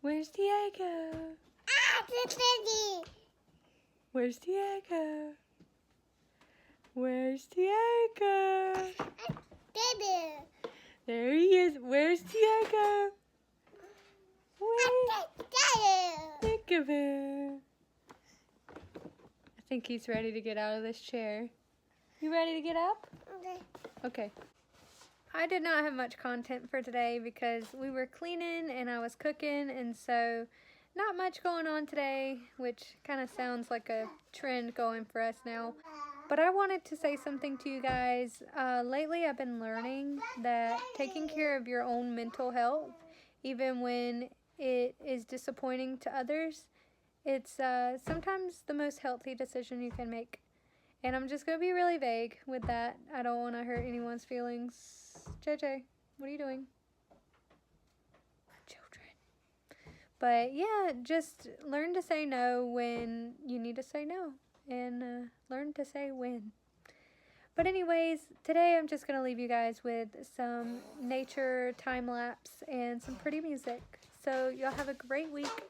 Where's Diego? Where's Diego? Where's Diego? There he is. Where's Diego? Think of him. I think he's ready to get out of this chair. You ready to get up? Okay. I did not have much content for today because we were cleaning and I was cooking, and so not much going on today, which kind of sounds like a trend going for us now. But I wanted to say something to you guys. Lately I've been learning that taking care of your own mental health, even when it is disappointing to others, it's sometimes the most healthy decision you can make. And I'm just going to be really vague with that. I don't want to hurt anyone's feelings. JJ, what are you doing? Children. But yeah, just learn to say no when you need to say no. And learn to say when. But anyways, today I'm just going to leave you guys with some nature time lapse and some pretty music. So y'all have a great week.